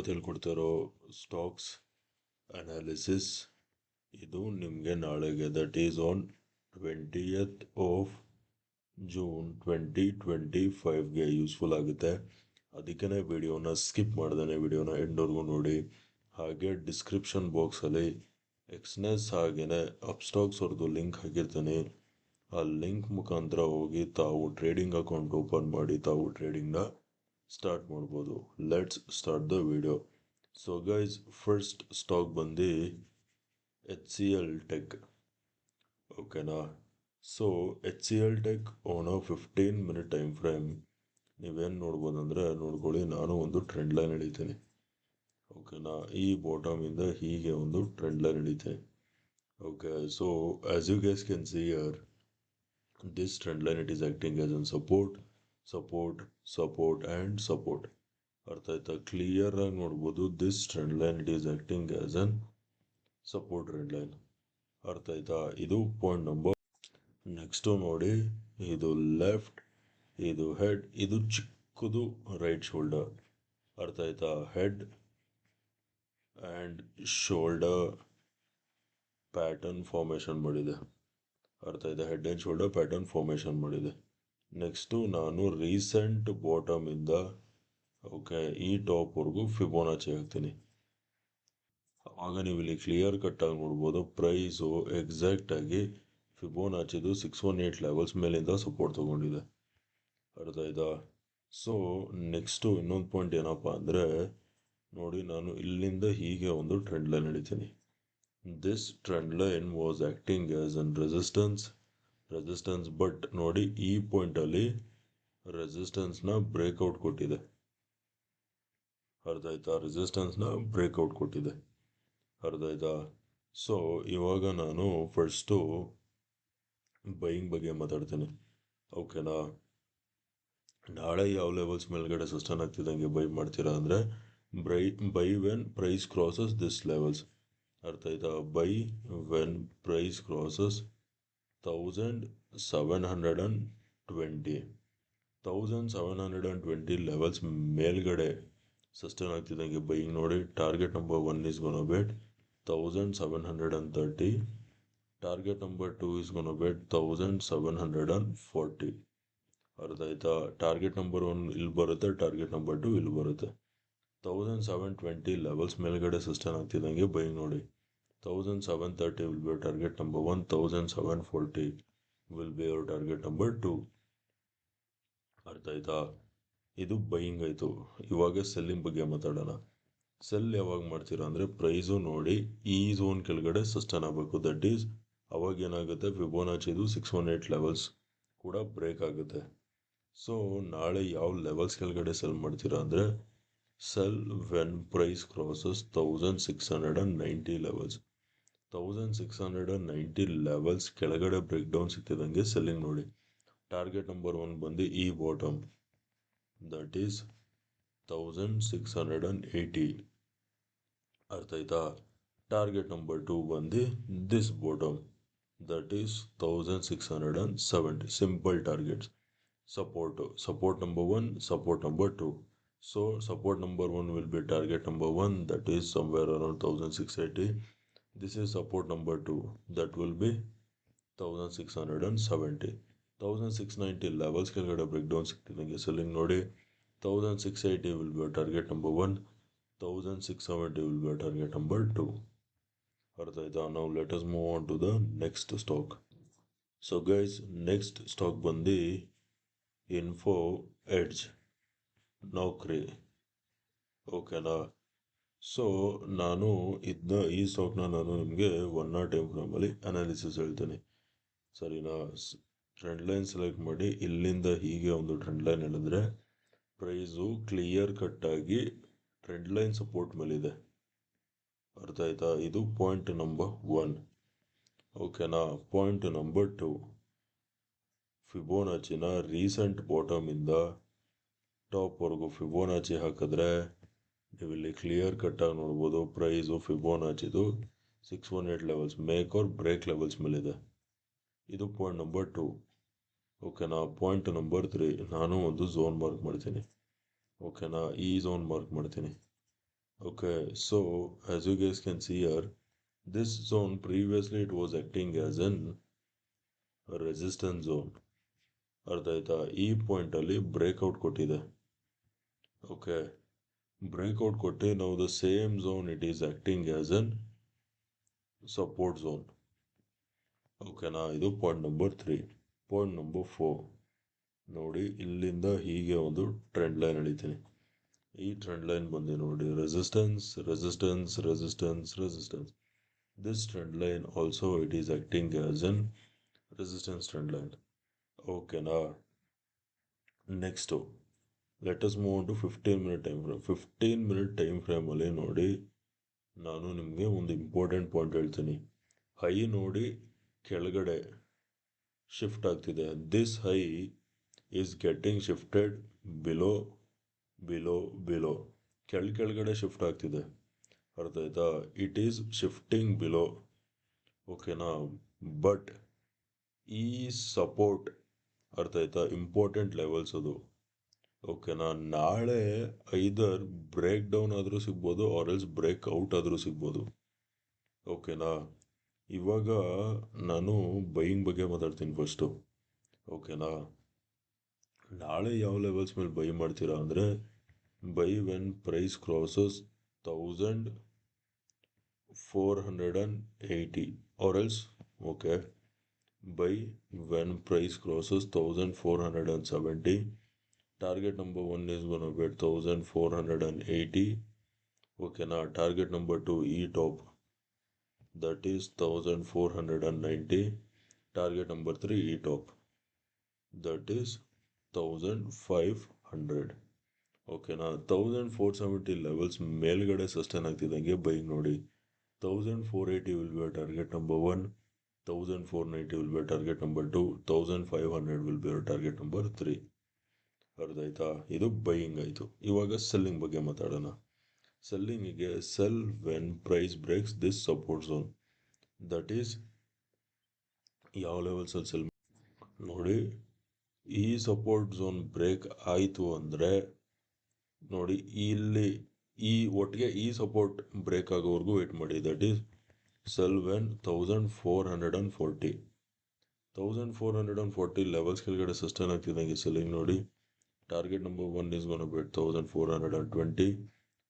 ಇವತ್ತು ಹೇಳ್ಕೊಡ್ತಿರೋ stocks analysis ಇದು ನಿಮಗೆ ನಾಳೆಗೆ that is on 20th of June 2025ಗೆ ಯೂಸ್ಫುಲ್ ಆಗುತ್ತೆ. ಅದಕ್ಕೇ ವಿಡಿಯೋನ ಸ್ಕಿಪ್ ಮಾಡ್ದೇ ವಿಡಿಯೋನ ಎಂಡ್ವರೆಗೂ ನೋಡಿ. ಹಾಗೆ ಡಿಸ್ಕ್ರಿಪ್ಷನ್ ಬಾಕ್ಸಲ್ಲಿ ಎಕ್ಸ್ನೆಸ್ ಹಾಗೆಯೇ ಅಪ್ಸ್ಟಾಕ್ಸ್ ಅವ್ರದ್ದು ಲಿಂಕ್ ಹಾಕಿರ್ತೀನಿ. ಆ ಲಿಂಕ್ ಮುಖಾಂತರ ಹೋಗಿ ತಾವು ಟ್ರೇಡಿಂಗ್ ಅಕೌಂಟ್ ಓಪನ್ ಮಾಡಿ ತಾವು ಟ್ರೇಡಿಂಗ್ನ ಸ್ಟಾರ್ಟ್ ಮಾಡ್ಬೋದು. Let's start the video. So guys, first stock ಬಂದು HCL ಟೆಕ್. ಓಕೆನಾ? So HCL tech on a 15 minute time frame ನೀವೇನು ನೋಡ್ಬೋದಂದರೆ ನೋಡ್ಕೊಳ್ಳಿ, ನಾನು ಒಂದು ಟ್ರೆಂಡ್ ಲೈನ್ ಎಳಿತೀನಿ. ಓಕೆನಾ? ಈ ಬಾಟಮಿಂದ ಹೀಗೆ ಒಂದು ಟ್ರೆಂಡ್ ಲೈನ್ ಎಳಿತೀನಿ. Okay, so as you guys can see here, this trend line it is acting as a support and support. ಅರ್ಥ ಆಯ್ತಾ? ಕ್ಲಿಯರ್ ಆಗಿ ನೋಡ್ಬೋದು, this trend line it is acting as an support trend line. ಅರ್ಥ ಆಯ್ತಾ? ಇದು point number. Next ನೋಡಿ, ಇದು left, ಇದು ಹೆಡ್, ಇದು ಚಿಕ್ಕದು ರೈಟ್ ಶೋಲ್ಡರ್. ಅರ್ಥ ಆಯ್ತಾ? Head and shoulder pattern formation ಮಾಡಿದೆ. ಅರ್ಥ ಆಯ್ತಾ? Head and shoulder pattern formation ಮಾಡಿದೆ. ನೆಕ್ಸ್ಟು ನಾನು ರೀಸೆಂಟ್ ಬಾಟಮಿಂದ ಓಕೆ ಈ ಟಾಪ್ವರೆಗೂ ಫಿಬೋನಾಚಿ ಹಾಕ್ತೀನಿ. ಆಗ ನೀವು ಇಲ್ಲಿ ಕ್ಲಿಯರ್ ಕಟ್ಟಾಗಿ ನೋಡ್ಬೋದು, ಪ್ರೈಸು ಎಕ್ಸಾಕ್ಟಾಗಿ ಫಿಬೋನಾಚಿದು 618 ಲೆವೆಲ್ಸ್ ಮೇಲಿಂದ ಸಪೋರ್ಟ್ ತೊಗೊಂಡಿದೆ. ಅರ್ಥ ಆಯ್ತಾ? ಸೊ ನೆಕ್ಸ್ಟು ಇನ್ನೊಂದು ಪಾಯಿಂಟ್ ಏನಪ್ಪ ಅಂದರೆ ನೋಡಿ, ನಾನು ಇಲ್ಲಿಂದ ಹೀಗೆ ಒಂದು ಟ್ರೆಂಡ್ ಲೈನ್ ಹಿಡಿತೀನಿ. This trend line was acting as an resistance but ನೋಡಿ ಈ ಪಾಯಿಂಟಲ್ಲಿ ರೆಸಿಸ್ಟೆನ್ಸ್ನ ಬ್ರೇಕ್ಔಟ್ ಕೊಟ್ಟಿದೆ. ಅರ್ಥ ಆಯ್ತಾ? ರೆಸಿಸ್ಟೆನ್ಸ್ನ ಬ್ರೇಕ್ಔಟ್ ಕೊಟ್ಟಿದೆ. ಅರ್ಥ ಆಯ್ತಾ? ಸೊ ಇವಾಗ ನಾನು ಫಸ್ಟು ಬೈಯಿಂಗ್ ಬಗ್ಗೆ ಮಾತಾಡ್ತೀನಿ. ಓಕೆನಾ? ನಾಳೆ ಯಾವ ಲೆವೆಲ್ಸ್ ಮೇಲ್ಗಡೆ ಸಸ್ಟೈನ್ ಆಗ್ತಿದ್ದಂಗೆ ಬೈ ಮಾಡ್ತೀರಾ ಅಂದರೆ buy when price crosses this levels. ಅರ್ಥ ಆಯ್ತಾ? Buy when price crosses 1720 levels ಮೇಲ್ಗಡೆ ಸಸ್ಟೈನ್ ಆಗ್ತಿದ್ದಂಗೆ ಬೈಯಿಂಗ್ ನೋಡಿ. Target number 1 is gonna bet 1730. Target number 2 is gonna bet 1740. ಅರ್ಥ ಆಯ್ತಾ? ಟಾರ್ಗೆಟ್ ನಂಬರ್ 1 ಇಲ್ಲಿ ಬರುತ್ತೆ, ಟಾರ್ಗೆಟ್ ನಂಬರ್ 2 ಇಲ್ಲಿ ಬರುತ್ತೆ. 1720 ಲೆವೆಲ್ಸ್ ಮೇಲ್ಗಡೆ ಸಸ್ಟೈನ್ ಆಗ್ತಿದ್ದಂಗೆ ಬೈಯಿಂಗ್ ನೋಡಿ. 1730 will be your target number 1, 1740 will be your target number 2. ಅರ್ಥ ಆಯ್ತಾ? ಇದು ಬೈಯಿಂಗ್ ಆಯಿತು. ಇವಾಗ ಸೆಲ್ಲಿಂಗ್ ಬಗ್ಗೆ ಮಾತಾಡೋಣ. ಸೆಲ್ ಯಾವಾಗ ಮಾಡ್ತೀರಾ ಅಂದರೆ ಪ್ರೈಸು ನೋಡಿ ಈ ಝೋನ್ ಕೆಳಗಡೆ ಸಸ್ಟೈನ್ ಆಗಬೇಕು. ದಟ್ ಈಸ್ ಅವಾಗ ಏನಾಗುತ್ತೆ, ಫಿಬೋನಾಚಿದು 618 ಲೆವೆಲ್ಸ್ ಕೂಡ ಬ್ರೇಕ್ ಆಗುತ್ತೆ. ಸೊ ನಾಳೆ ಯಾವ ಲೆವೆಲ್ಸ್ ಕೆಳಗಡೆ ಸೆಲ್ ಮಾಡ್ತೀರಾ ಅಂದರೆ sell when price crosses 1690 levels. 1690 levels ಕೆಳಗಡೆ ಬ್ರೇಕ್ ಡೌನ್ ಸಿಗ್ತಿದ್ದಂಗೆ ಸೆಲ್ಲಿಂಗ್ ನೋಡಿ. ಟಾರ್ಗೆಟ್ ನಂಬರ್ 1 ಬಂದು ಈ ಬಾಟಮ್, ದಟ್ ಈಸ್ 1680. ಅರ್ಥ ಆಯ್ತಾ? ಟಾರ್ಗೆಟ್ ನಂಬರ್ 2 ಬಂದು this bottom, that is 1670. Simple targets. Support number 1, support number 2. So support number 1 will be target number 1, that is somewhere around 1680. This is support number 2, that will be 1670. 1690 levels ಕೆಳಗಡೆ break down ಸಿಗ್ತಿದ್ದಂಗೆ selling ನೋಡಿ. 1680 will be target number 1, 1670 will be target number 2. ಅರ್ಥ ಆಯ್ತಾ? Now let us move on to the next stock. So guys, next stock ಬಂದು info edge ನೌಕರಿ. ಓಕೆನಾ? So ನಾನು ಈ ಸ್ಟಾಕ್ನ ನಾನು ನಿಮಗೆ 1 hour ಟೈಮ್ ಫ್ರೇಮಲ್ಲಿ ಅನಾಲಿಸಿಸ್ ಹೇಳ್ತೀನಿ. ಸರಿನಾ? ಟ್ರೆಂಡ್ ಲೈನ್ ಸೆಲೆಕ್ಟ್ ಮಾಡಿ ಇಲ್ಲಿಂದ ಹೀಗೆ ಒಂದು ಟ್ರೆಂಡ್ ಲೈನ್ ಹೇಳಿದ್ರೆ ಪ್ರೈಸು ಕ್ಲಿಯರ್ ಕಟ್ಟಾಗಿ ಟ್ರೆಂಡ್ ಲೈನ್ ಸಪೋರ್ಟ್ ಮೇಲಿದೆ. ಅರ್ಥ ಆಯ್ತಾ? ಇದು ಪಾಯಿಂಟ್ ನಂಬರ್ 1. ಓಕೆನಾ? ಪಾಯಿಂಟ್ ನಂಬರ್ 2, ಫಿಬೋನಾಚಿನ ರೀಸೆಂಟ್ ಬಾಟಮಿಂದ ಟಾಪ್ವರೆಗೂ ಫಿಬೋನಾಚಿ ಹಾಕಿದ್ರೆ ನೀವಿಲ್ಲಿ ಕ್ಲಿಯರ್ ಕಟ್ಟಾಗಿ ನೋಡ್ಬೋದು, ಪ್ರೈಸು ಫಿಬೋನಾಚಿದು 618 levels make or break levels ಮೇಲಿದೆ. ಇದು ಪಾಯಿಂಟ್ ನಂಬರ್ 2. ಓಕೆನಾ? ಪಾಯಿಂಟ್ ನಂಬರ್ 3, ನಾನು ಒಂದು ಝೋನ್ ಮಾರ್ಕ್ ಮಾಡ್ತೀನಿ. ಓಕೆನಾ? ಈ ಝೋನ್ ಮಾರ್ಕ್ ಮಾಡ್ತೀನಿ. Okay, so as you guys can see here, this zone previously it was acting as an resistance zone. ಅರ್ಥ ಆಯ್ತಾ? ಈ ಪಾಯಿಂಟ್ ಅಲ್ಲಿ ಬ್ರೇಕ್ಔಟ್ ಕೊಟ್ಟಿದೆ. ಓಕೆ, ಬ್ರೇಕ್ಔಟ್ ಕೊಟ್ಟು ನಾವು the same zone it is acting as an support zone. ಓಕೆನಾ? ಇದು point number 3. Point number 4 ನೋಡಿ, ಇಲ್ಲಿಂದ ಹೀಗೆ ಒಂದು ಟ್ರೆಂಡ್ ಲೈನ್ ಎಳಿತೀನಿ. ಈ ಟ್ರೆಂಡ್ ಲೈನ್ ಬಂದು ನೋಡಿ, resistance resistance resistance resistance. This trend line also it is acting as an resistance trend line. ಓಕೆನಾ? Next let us move to 15-minute time frame. 15-minute time ಫ್ರೇಮಲ್ಲಿ ನೋಡಿ, ನಾನು ನಿಮಗೆ ಒಂದು ಇಂಪಾರ್ಟೆಂಟ್ ಪಾಯಿಂಟ್ ಹೇಳ್ತೀನಿ. ಹೈ ನೋಡಿ ಕೆಳಗಡೆ ಶಿಫ್ಟ್ ಆಗ್ತಿದೆ. This high is getting shifted below below below. ಕೆಳಗಡೆ ಶಿಫ್ಟ್ ಆಗ್ತಿದೆ. ಅರ್ಥ ಆಯ್ತಾ? It is shifting below. ಓಕೆನಾ? ಬಟ್ ಈ ಸಪೋರ್ಟ್, ಅರ್ಥ ಆಯ್ತಾ, ಇಂಪಾರ್ಟೆಂಟ್ ಲೆವೆಲ್ಸ್ ಅದು. ಓಕೆನಾ? ನಾಳೆ ಐದರ್ ಬ್ರೇಕ್ ಡೌನ್ ಆದರೂ ಸಿಗ್ಬೋದು, ಆರ್ ಎಲ್ಸ್ ಬ್ರೇಕ್ ಔಟ್ ಆದರೂ ಸಿಗ್ಬೋದು. ಓಕೆನಾ? ಇವಾಗ ನಾನು ಬೈಯಿಂಗ್ ಬಗ್ಗೆ ಮಾತಾಡ್ತೀನಿ ಫಸ್ಟು. ಓಕೆನಾ? ನಾಳೆ ಯಾವ ಲೆವೆಲ್ಸ್ ಮೇಲೆ ಬೈ ಮಾಡ್ತೀರಾ ಅಂದರೆ, buy when price crosses 1480 or else, okay, buy when price crosses 1470. Target number 1 is going to be 1480. Okay, now target number 2 E top, that is 1490. Target number 3 E top, that is 1500. Okay, now 1470 levels ಮೇಲ್ಗಡೆ sustain ಆಗ್ತಿದ್ದಂಗೆ buying ನೋಡಿ. 1480 will be a target number 1, 1490 will be a target number 2, 1500 will be a target number 3. ಅರ್ಥ ಆಯ್ತಾ? ಇದು buying ಆಯಿತು. ಇವಾಗ selling ಬಗ್ಗೆ ಮಾತಾಡೋಣ. ಸೆಲ್ಲಿಂಗಿಗೆ sell when price breaks this support zone. That is ಯಾವ ಲೆವೆಲ್ಸಲ್ಲಿ ಸೆಲ್ ನೋಡಿ, ಈ ಸಪೋರ್ಟ್ ಝೋನ್ ಬ್ರೇಕ್ ಆಯಿತು ಅಂದರೆ ನೋಡಿ, ಇಲ್ಲಿ ಈ ಒಟ್ಟಿಗೆ ಈ ಸಪೋರ್ಟ್ ಬ್ರೇಕ್ ಆಗೋವರೆಗೂ ವೇಟ್ ಮಾಡಿ. That is cell when 1440. 1440 levels ಕೆಳಗಡೆ ಸಸ್ಟೈನ್ ಆಗ್ತಿದ್ದಂಗೆ ಸೆಲ್ಲಿಂಗ್ ನೋಡಿ. Target number 1 is going to be 1420.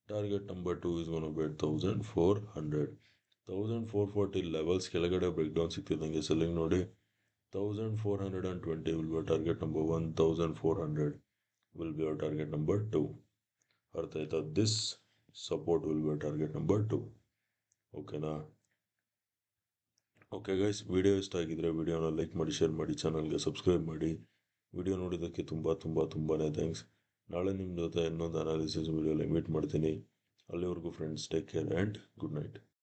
Target number 2 is going to be 1400. 1440 levels ಕೆಳಗಡೆ ಬ್ರೇಕ್ ಡೌನ್ ಸಿಗ್ತಿದ್ದಂಗೆ ಸೆಲ್ಲಿಂಗ್ ನೋಡಿ. 1420 will be our target number 1, 1400 will be our target number 2. ಅರ್ಥ ಆಯ್ತಾ? This support will be our target number 2. ಓಕೆನಾ? Okay guys, video ಇಷ್ಟ ಆಗಿದ್ರೆ ವಿಡಿಯೋನ like ಮಾಡಿ, ಶೇರ್ ಮಾಡಿ, ಚಾನಲ್ಗೆ ಸಬ್ಸ್ಕ್ರೈಬ್ ಮಾಡಿ. ವಿಡಿಯೋ ನೋಡಿದ್ದಕ್ಕೆ ತುಂಬಾ ಥ್ಯಾಂಕ್ಸ್. ನಾಳೆ ನಿಮ್ಮ ಜೊತೆ ಇನ್ನೊಂದು ಅನಾಲಿಸಿಸ್ ವಿಡಿಯೋಲಿ ಮೀಟ್ ಮಾಡ್ತೀನಿ. ಅಲ್ಲಿವರೆಗೂ friends, take care and good night.